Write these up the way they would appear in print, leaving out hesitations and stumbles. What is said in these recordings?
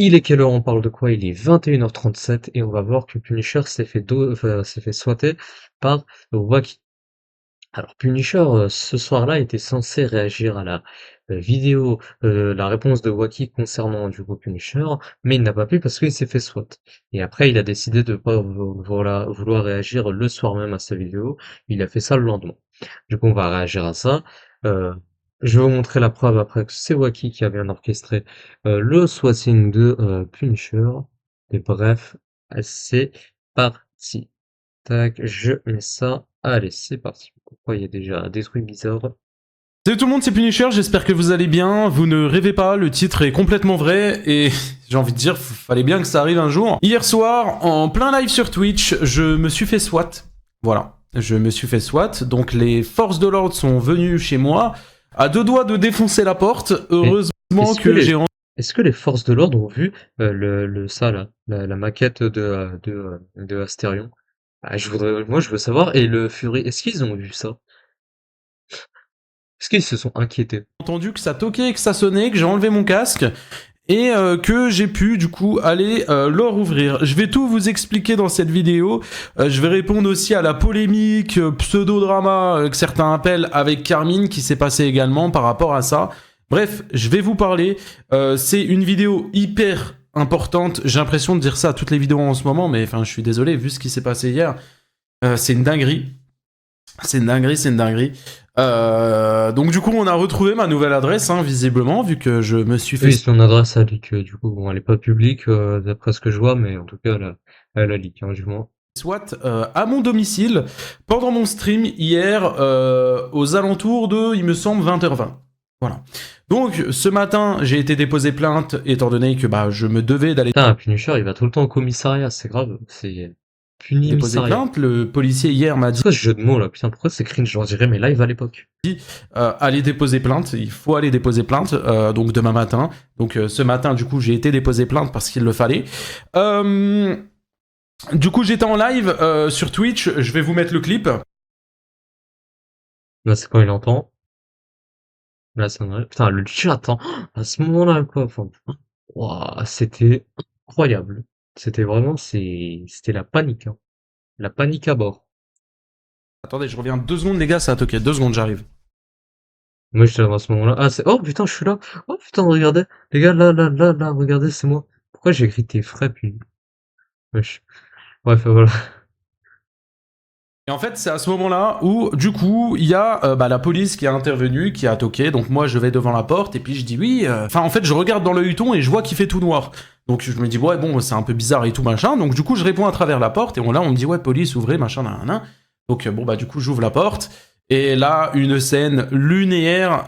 Il est quelle heure? On parle de quoi? Il est 21h37 et on va voir que Punisher s'est fait swatter par Wacky. Alors Punisher, ce soir-là, était censé réagir à la vidéo, la réponse de Wacky concernant du coup Punisher, mais il n'a pas pu parce qu'il s'est fait swat. Et après, il a décidé de pas vouloir réagir le soir même à sa vidéo. Il a fait ça le lendemain. Du coup, on va réagir à ça. Euh, je vais vous montrer la preuve après que c'est Wacky qui a bien orchestré le swatting de Punisher. Et bref, c'est parti. Tac, je mets ça. Allez, c'est parti. Pourquoi il y a déjà des trucs bizarres? Salut tout le monde, c'est Punisher, j'espère que vous allez bien. Vous ne rêvez pas, le titre est complètement vrai et j'ai envie de dire, fallait bien que ça arrive un jour. Hier soir, en plein live sur Twitch, je me suis fait SWAT. Voilà, je me suis fait SWAT. Donc les forces de l'ordre sont venues chez moi, à deux doigts de défoncer la porte. Mais Heureusement est-ce que que les, j'ai... est-ce que les forces de l'ordre ont vu ça là, la maquette de Astérion? Ah, moi je veux savoir. Et le Fury, est-ce qu'ils ont vu ça? Est-ce qu'ils se sont inquiétés? entendu que ça toquait, que ça sonnait, que j'ai enlevé mon casque et que j'ai pu du coup aller leur ouvrir. Je vais tout vous expliquer dans cette vidéo. Je vais répondre aussi à la polémique pseudo-drama que certains appellent avec Carmine qui s'est passé également par rapport à ça. Bref, je vais vous parler. C'est une vidéo hyper importante. J'ai l'impression de dire ça à toutes les vidéos en ce moment, mais enfin je suis désolé vu ce qui s'est passé hier. C'est une dinguerie. C'est une dinguerie, c'est une dinguerie. Donc du coup, on a retrouvé ma nouvelle adresse, hein, visiblement, vu que je me suis fait... Oui, son adresse a leak, du coup, bon, elle est pas publique, d'après ce que je vois, mais en tout cas, elle a leak, hein, du moins. SWAT à mon domicile pendant mon stream hier aux alentours de, il me semble, 20h20. Voilà. Donc ce matin, j'ai été déposer plainte étant donné que bah, je me devais d'aller Putain, un Punisher, il va tout le temps au commissariat, c'est grave, c'est déposer punimissariat. plainte. Le policier hier m'a dit C'est quoi ce jeu de mots là? Putain, pourquoi c'est cringe? J'en dirais mes lives à l'époque. aller déposer plainte, il faut aller déposer plainte, donc demain matin. Donc ce matin, du coup, j'ai été déposer plainte parce qu'il le fallait. Du coup, j'étais en live sur Twitch, je vais vous mettre le clip. Là, c'est quand il entend. Là, c'est vrai. Putain, le chat, hein, à ce moment-là, quoi. Enfin, ouah, c'était incroyable. C'était vraiment, c'était la panique, hein. La panique à bord. Attendez, je reviens 2 secondes, les gars, ça a toqué. 2 secondes, j'arrive. Moi, j'étais là à ce moment-là. Ah, oh putain, je suis là. Oh putain, regardez. Les gars, là, regardez, c'est moi. Pourquoi j'ai écrit tes frais, puis. Wesh. Bref, voilà. Et en fait, c'est à ce moment-là où, du coup, il y a la police qui est intervenue, qui a toqué. Donc moi, je vais devant la porte et puis je dis oui. Enfin, en fait, je regarde dans le huton et je vois qu'il fait tout noir. Donc je me dis ouais, bon, c'est un peu bizarre et tout machin. Donc du coup, je réponds à travers la porte et là, on me dit ouais, police, ouvrez, machin, nan. Donc bon bah du coup, j'ouvre la porte et là, une scène lunaire.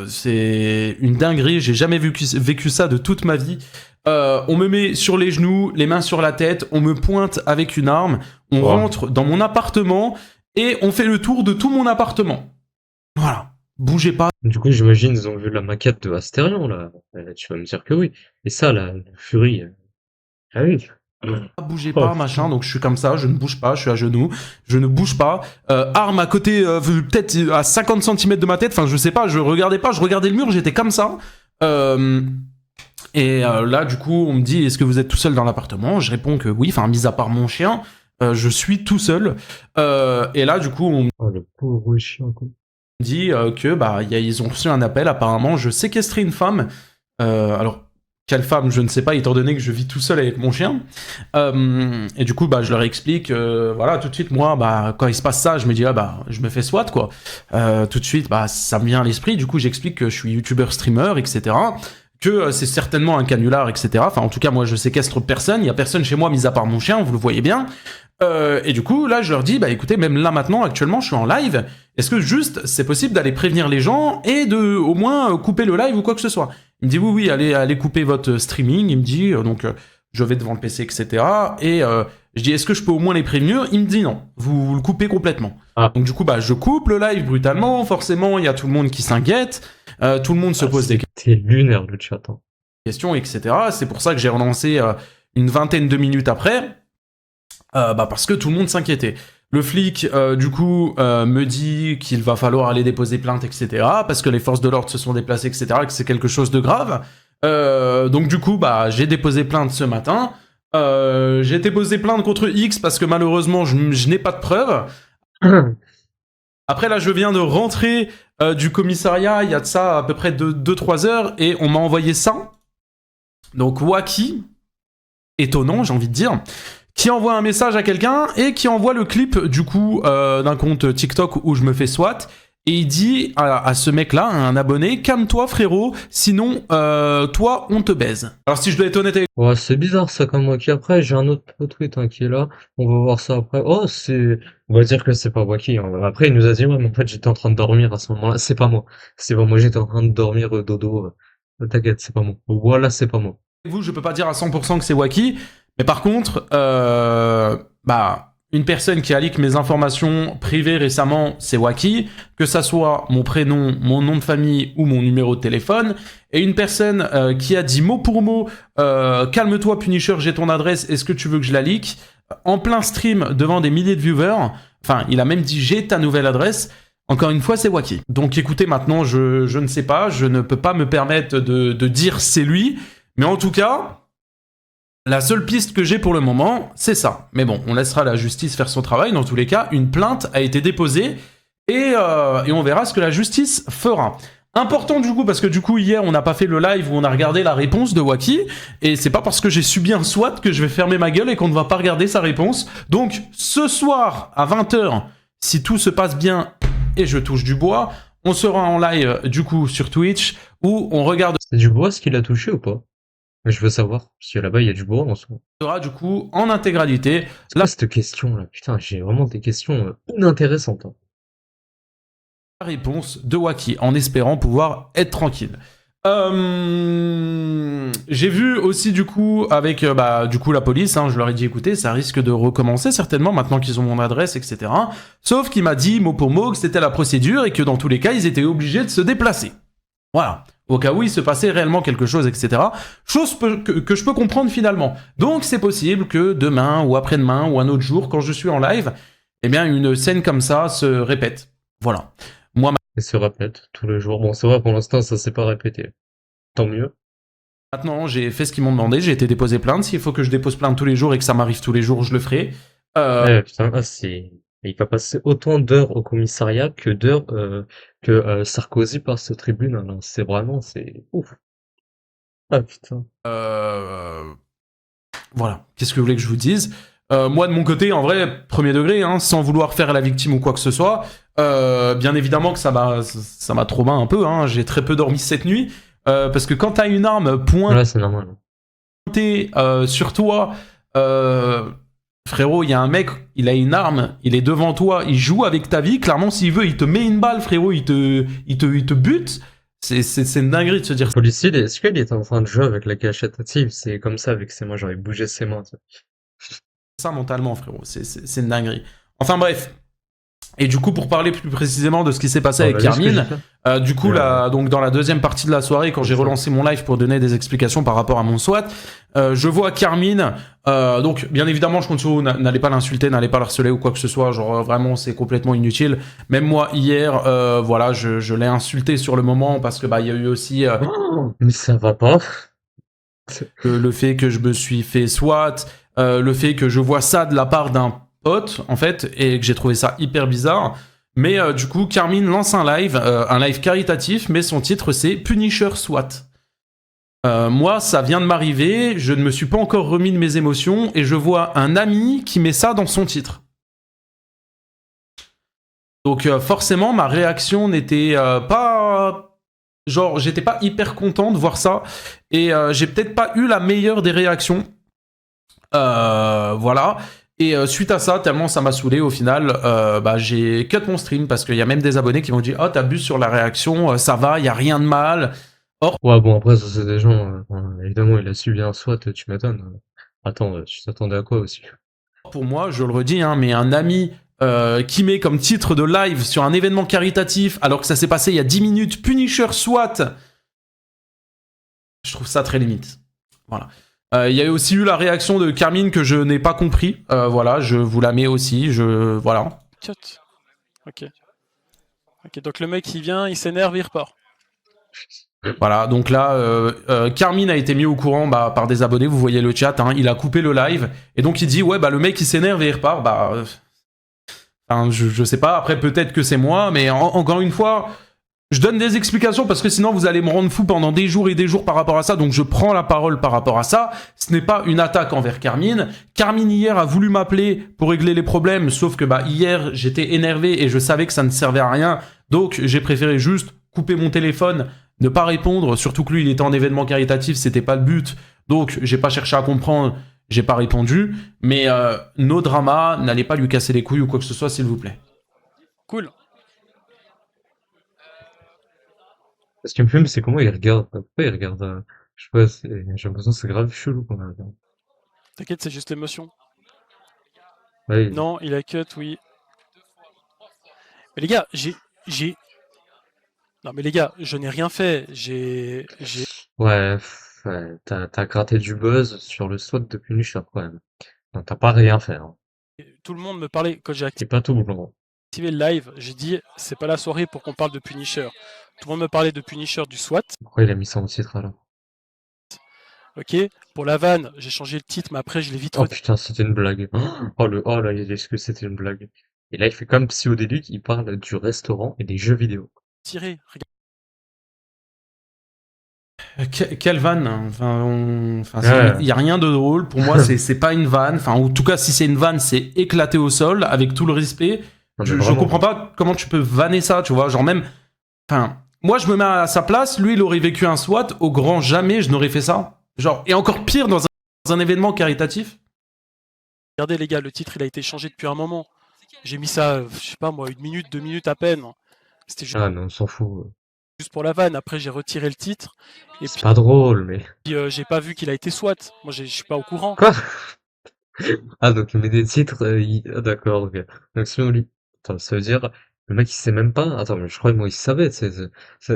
C'est une dinguerie. J'ai jamais vécu ça de toute ma vie. On me met sur les genoux, les mains sur la tête, on me pointe avec une arme, on Wow. rentre dans mon appartement et on fait le tour de tout mon appartement. Voilà. Bougez pas, Du coup, j'imagine, ils ont vu la maquette de Astérion, là. Tu vas me dire que oui. Et ça, là, le Fury. Ah oui. bougez Oh pas, machin. putain. Donc je suis comme ça, je ne bouge pas, je suis à genoux, je ne bouge pas. Arme à côté, peut-être à 50 cm de ma tête, enfin je sais pas, je regardais pas, je regardais le mur, j'étais comme ça. Là, du coup, on me dit, est-ce que vous êtes tout seul dans l'appartement? Je réponds que oui, enfin, mis à part mon chien, je suis tout seul. Et là, du coup, on me Oh, le pauvre chien, quoi. dit que bah, ils ont reçu un appel, apparemment, je séquestrais une femme. Alors, quelle femme, je ne sais pas, étant donné que je vis tout seul avec mon chien. Et du coup, bah, je leur explique, voilà, tout de suite, moi, bah, quand il se passe ça, je me dis, ah, bah, je me fais SWAT, quoi. Tout de suite, bah, ça me vient à l'esprit. Du coup, j'explique que je suis youtubeur, streamer, etc. Que c'est certainement un canular, etc. Enfin, en tout cas, moi, je séquestre personne. Il y a personne chez moi, mis à part mon chien, vous le voyez bien. Et du coup, là, je leur dis, bah écoutez, même là maintenant, actuellement, je suis en live. Est-ce que juste, c'est possible d'aller prévenir les gens et de, au moins, couper le live ou quoi que ce soit? Il me dit, oui, oui, allez couper votre streaming. Il me dit, je vais devant le PC, etc. Et je dis, est-ce que je peux au moins les prévenir? Il me dit non, vous le coupez complètement. Ah, Donc du coup, bah, je coupe le live brutalement. Forcément, il y a tout le monde qui s'inquiète. Tout le monde se pose des c'était lunaire, le chat, hein. questions, etc. C'est pour ça que j'ai relancé une vingtaine de minutes après. Parce que tout le monde s'inquiétait. Le flic, du coup, me dit qu'il va falloir aller déposer plainte, etc. Parce que les forces de l'ordre se sont déplacées, etc. Que c'est quelque chose de grave. Donc du coup, bah, j'ai déposé plainte ce matin. J'ai déposé plainte contre X parce que malheureusement, je n'ai pas de preuves. Après, là, je viens de rentrer du commissariat, il y a de ça à peu près 2-3 heures, et on m'a envoyé ça. Donc, Wacky, étonnant, j'ai envie de dire, qui envoie un message à quelqu'un et qui envoie le clip, du coup, d'un compte TikTok où je me fais SWAT. Et il dit à ce mec-là, à un abonné, calme-toi frérot, sinon toi on te baise. Alors si je dois être honnête avec Ouais, c'est bizarre ça comme Wacky. Après, j'ai un autre tweet hein, qui est là. On va voir ça après. Oh, c'est. On va dire que c'est pas Wacky. Hein. Après, il nous a dit, ouais, mais en fait, j'étais en train de dormir à ce moment-là. C'est pas moi. C'est pas moi, j'étais en train de dormir dodo. T'inquiète, c'est pas moi. Voilà, c'est pas moi. vous, je peux pas dire à 100% que c'est Wacky, mais par contre, bah, une personne qui a leak mes informations privées récemment, c'est Wacky, que ça soit mon prénom, mon nom de famille ou mon numéro de téléphone, et une personne qui a dit mot pour mot, calme-toi Punisher, j'ai ton adresse, est-ce que tu veux que je la leak, en plein stream devant des milliers de viewers, enfin, il a même dit j'ai ta nouvelle adresse. Encore une fois, c'est Wacky. Donc écoutez, maintenant, je ne sais pas, je ne peux pas me permettre de dire c'est lui, mais en tout cas, la seule piste que j'ai pour le moment, c'est ça. Mais bon, on laissera la justice faire son travail. Dans tous les cas, une plainte a été déposée et on verra ce que la justice fera. Important du coup, parce que du coup, hier, on n'a pas fait le live où on a regardé la réponse de Wacky, et c'est pas parce que j'ai subi un SWAT que je vais fermer ma gueule et qu'on ne va pas regarder sa réponse. Donc, ce soir, à 20h, si tout se passe bien et je touche du bois, on sera en live du coup sur Twitch où on regarde. C'est du bois ce qu'il a touché ou pas? Je veux savoir. Parce que là-bas, il y a du bois en soi. Du coup en intégralité C'est quoi cette question là? Putain, j'ai vraiment des questions inintéressantes. Hein. la réponse de Wacky en espérant pouvoir être tranquille. J'ai vu aussi du coup avec du coup la police, hein, je leur ai dit écoutez ça risque de recommencer certainement maintenant qu'ils ont mon adresse etc. Sauf qu'il m'a dit mot pour mot que c'était la procédure et que dans tous les cas ils étaient obligés de se déplacer. Voilà. Au cas où il se passait réellement quelque chose, etc. Chose que je peux comprendre finalement. Donc c'est possible que demain ou après-demain ou un autre jour, quand je suis en live, eh bien une scène comme ça se répète. Voilà. Moi Et se répète tous les jours. Bon, c'est vrai, pour l'instant, ça s'est pas répété. Tant mieux. maintenant, j'ai fait ce qu'ils m'ont demandé, j'ai été déposé plainte. S'il faut que je dépose plainte tous les jours et que ça m'arrive tous les jours, je le ferai. Putain, ah, c'est... Il va passer autant d'heures au commissariat que d'heures que Sarkozy passe aux tribunal. Hein. C'est vraiment, c'est ouf. Ah putain. Voilà. Qu'est-ce que vous voulez que je vous dise moi, de mon côté, en vrai, premier degré, hein, sans vouloir faire la victime ou quoi que ce soit, bien évidemment que ça m'a traumatisé un peu. Hein, j'ai très peu dormi cette nuit. Parce que quand t'as une arme Là, c'est normal. pointée sur toi, frérot, il y a un mec, il a une arme, il est devant toi, il joue avec ta vie. Clairement, s'il veut, il te met une balle, frérot, il te bute. C'est une dinguerie de se dire Le policier, est-ce qu'il est en train de jouer avec la gâchette active? C'est comme ça avec ses mains, genre il bougeait ses mains. Tu ça mentalement, frérot. C'est une dinguerie. Enfin bref. Et du coup, pour parler plus précisément de ce qui s'est passé avec Carmine, du coup, donc dans la deuxième partie de la soirée, quand j'ai relancé mon live pour donner des explications par rapport à mon SWAT, je vois Carmine. Donc, bien évidemment, je compte sur vous, n'allez pas l'insulter, n'allez pas l'harceler ou quoi que ce soit. Genre, vraiment, c'est complètement inutile. Même moi, hier, voilà, je l'ai insulté sur le moment parce que il y a eu aussi Mais ça va pas. le fait que je me suis fait SWAT, le fait que je vois ça de la part d'un pote, en fait, et que j'ai trouvé ça hyper bizarre. Mais du coup, Carmine lance un live caritatif, mais son titre c'est Punisher SWAT. Moi, ça vient de m'arriver, je ne me suis pas encore remis de mes émotions, et je vois un ami qui met ça dans son titre. Donc forcément, ma réaction n'était pas... Genre, j'étais pas hyper content de voir ça, et j'ai peut-être pas eu la meilleure des réactions. Voilà. Et suite à ça, tellement ça m'a saoulé, au final, j'ai cut mon stream parce qu'il y a même des abonnés qui m'ont dit « Oh, t'abuses sur la réaction, ça va, il y a rien de mal. » Ouais, bon, après, ça, c'est des gens... évidemment, il a subi un SWAT, tu m'étonnes. Attends, tu t'attendais à quoi aussi? Pour moi, je le redis, hein, mais un ami qui met comme titre de live sur un événement caritatif, alors que ça s'est passé il y a 10 minutes, Punisher SWAT, je trouve ça très limite. Voilà. Il y a aussi eu la réaction de Carmine que je n'ai pas compris. Voilà, je vous la mets aussi. Voilà. Ok. Ok, donc le mec il vient, il s'énerve, il repart. Voilà, donc là, Carmine a été mis au courant par des abonnés, vous voyez le chat, hein, il a coupé le live, et donc il dit, ouais, bah le mec il s'énerve et il repart, enfin, je sais pas, après peut-être que c'est moi, mais encore une fois, je donne des explications parce que sinon vous allez me rendre fou pendant des jours et des jours par rapport à ça, donc je prends la parole par rapport à ça. Ce n'est pas une attaque envers Carmine. Carmine hier a voulu m'appeler pour régler les problèmes, sauf que hier j'étais énervé et je savais que ça ne servait à rien, donc j'ai préféré juste couper mon téléphone, ne pas répondre, surtout que lui il était en événement caritatif, c'était pas le but, donc j'ai pas cherché à comprendre, j'ai pas répondu, mais nos dramas, n'allez pas lui casser les couilles ou quoi que ce soit s'il vous plaît. Cool. Ce qui me fume, c'est comment il regarde. Pourquoi il regarde je sais pas, j'ai l'impression que c'est grave chelou quand même. T'inquiète, c'est juste l'émotion. Ouais, Non, il a cut, oui. Mais les gars, Non mais les gars, je n'ai rien fait. ouais, ouais, t'as gratté du buzz sur le SWAT de Punisher quand même. Donc t'as pas rien fait, hein. Tout le monde me parlait quand j'ai T'es pas tout blanc. activé le live. J'ai dit, c'est pas la soirée pour qu'on parle de Punisher. Tout le monde me parlait de Punisher du SWAT. Pourquoi il a mis ça en titre alors? Ok. Pour la vanne, j'ai changé le titre, mais après je l'ai vite Oh putain, c'était une blague. Oh là, est-ce que c'était une blague? Et là, il fait comme Psyodélique, il parle du restaurant et des jeux vidéo. retiré. Quelle vanne, hein. Enfin, Ouais. il y a rien de drôle. Pour moi, c'est pas une vanne. Enfin, en tout cas, si c'est une vanne, c'est éclaté au sol, avec tout le respect. Non, mais Je vraiment. comprends pas comment tu peux vanner ça, tu vois. Genre même, enfin, moi, je me mets à sa place. Lui, il aurait vécu un SWAT. Au grand jamais, je n'aurais fait ça. Genre, et encore pire dans un événement caritatif. Regardez les gars, le titre il a été changé depuis un moment. J'ai mis ça, je sais pas moi, 1 minute, 2 minutes à peine. C'était Ah, mais on s'en fout. juste pour la vanne. Après j'ai retiré le titre. Et C'est pas drôle, mais. puis j'ai pas vu qu'il a été SWAT. Moi je suis pas au courant. Quoi? Ah, donc il met des titres, ah, d'accord, ok. Donc sinon, lui, attends, ça veut dire, le mec il sait même pas, attends, mais je crois que moi il savait,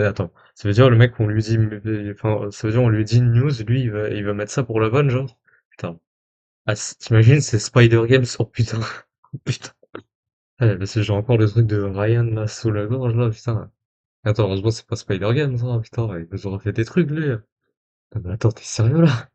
attends, ça veut dire le mec on lui dit, enfin, ça veut dire on lui dit une news, lui il va mettre ça pour la vanne, genre. Putain. Ah, t'imagines, c'est Spider Games, oh putain, oh, putain. Ah, mais c'est genre encore le truc de Ryan là sous la gorge là, putain. Attends, heureusement c'est pas Spider Games, hein, putain, il nous aurait fait des trucs lui. Ah, mais attends, t'es sérieux là?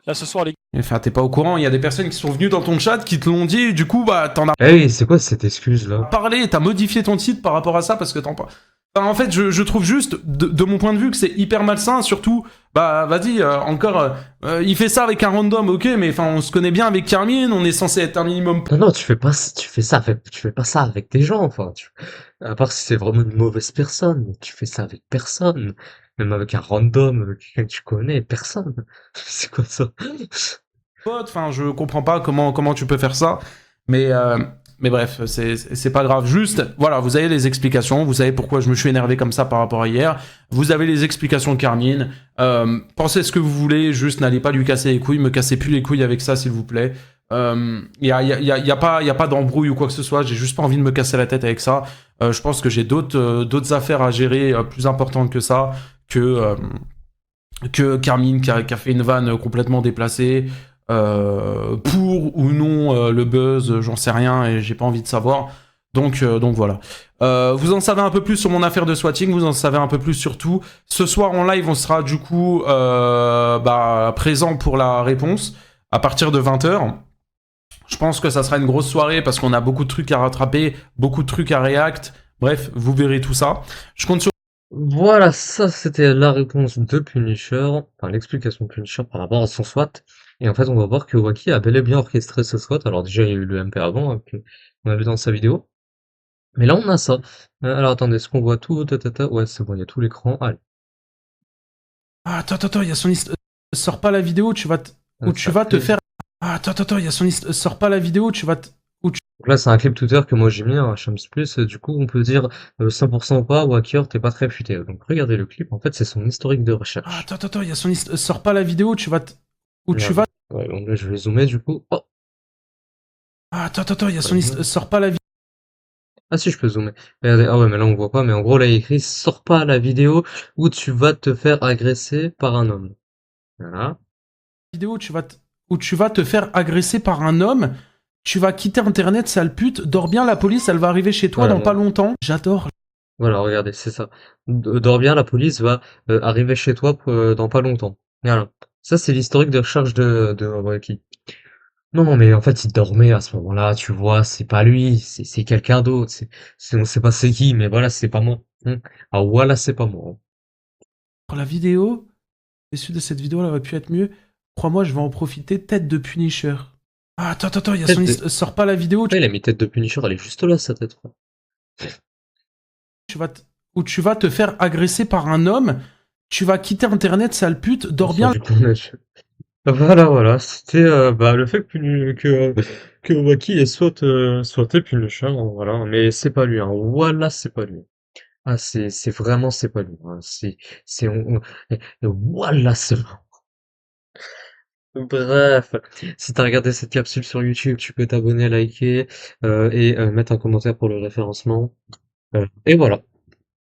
Là ce soir les Enfin, t'es pas au courant. Il y a des personnes qui sont venues dans ton chat qui te l'ont dit. Et du coup, t'en as Eh oui, c'est quoi cette excuse là? parlé. T'as modifié ton titre par rapport à ça parce que t'en pas. Enfin, en fait, je trouve juste, de mon point de vue, que c'est hyper malsain. Surtout, vas-y, encore, il fait ça avec un random, ok, mais enfin, on se connaît bien avec Carmine, on est censé être un minimum. Non, non, tu fais pas ça avec des gens, enfin, à part si c'est vraiment une mauvaise personne, mais tu fais ça avec personne. Même avec un random, quelqu'un que tu connais, personne. C'est quoi ça? Enfin, je comprends pas comment tu peux faire ça, mais bref, c'est pas grave. Juste, voilà, vous avez les explications, vous savez pourquoi je me suis énervé comme ça par rapport à hier. Vous avez les explications de Carmine. Pensez ce que vous voulez, juste n'allez pas lui casser les couilles, me cassez plus les couilles avec ça, s'il vous plaît. Y a pas d'embrouille ou quoi que ce soit, j'ai juste pas envie de me casser la tête avec ça. Je pense que j'ai d'autres affaires à gérer plus importantes que ça, que Carmine qui a fait une vanne complètement déplacée. Pour ou non le buzz, j'en sais rien et j'ai pas envie de savoir. Donc voilà. Vous en savez un peu plus sur mon affaire de swatting, vous en savez un peu plus sur tout. Ce soir en live, on sera du coup présent pour la réponse à partir de 20h. Je pense que ça sera une grosse soirée parce qu'on a beaucoup de trucs à rattraper, beaucoup de trucs à react. Bref, vous verrez tout ça. Je compte sur Voilà, ça c'était la réponse de Punisher, enfin l'explication de Punisher par rapport à son SWAT. Et en fait, on va voir que Wacky a bel et bien orchestré ce SWAT. Alors déjà, il y a eu le MP avant, hein, on a vu dans sa vidéo. Mais là, on a ça. Alors attendez, est-ce qu'on voit tout? Ouais, c'est bon, il y a tout l'écran. Allez. attends, il y a son histoire. Sors pas la vidéo, tu vas te faire. Attends, il y a son histoire. Sors pas la vidéo, tu vas te. Donc là, c'est un clip Twitter que moi j'ai mis à Shams Plus. Du coup, on peut dire 100% ou pas, Wacker, t'es pas très futé. Donc regardez le clip, en fait, c'est son historique de recherche. Attends, il y a son histoire. Sors pas la vidéo, tu vas te. Ouais, donc là, je vais zoomer du coup. Oh. Attends, il y a son histoire. Sors pas la vidéo. Ah si, je peux zoomer. Regardez, ah ouais, mais là on voit pas, mais en gros là il y a écrit sors pas la vidéo où tu vas te faire agresser par un homme. Voilà. Vidéo, où tu vas te faire agresser par un homme. Tu vas quitter internet, sale pute. Dors bien, la police, elle va arriver chez toi Voilà, dans pas longtemps. J'adore. Voilà, regardez, c'est ça. Dors bien, la police va arriver chez toi dans pas longtemps. Voilà. Ça, c'est l'historique de recherche de Waki. Non, non, mais en fait, il dormait à ce moment-là, tu vois, c'est pas lui, c'est quelqu'un d'autre. On sait pas c'est qui, mais voilà, c'est pas moi. Ah, voilà, c'est pas moi. Pour la vidéo, l'issue de cette vidéo, elle aurait pu être mieux. Crois-moi, je vais en profiter. Tête de Punisher. Ah, attends, il y a son Tête de... Sors pas la vidéo Ouais, il a mis tête de Punisher, elle est juste là, sa tête, quoi. tu vas où tu vas te faire agresser par un homme. Tu vas quitter Internet, sale pute. On Dors s'en bien. du tournage. Voilà, voilà, c'était bah, le fait que Waki ait sauté Punisher, hein, voilà, mais c'est pas lui, hein. Voilà, c'est pas lui. Ah, c'est vraiment, c'est pas lui, hein. C'est, voilà, c'est bref. Si t'as regardé cette capsule sur YouTube, tu peux t'abonner, liker, et mettre un commentaire pour le référencement. Et voilà.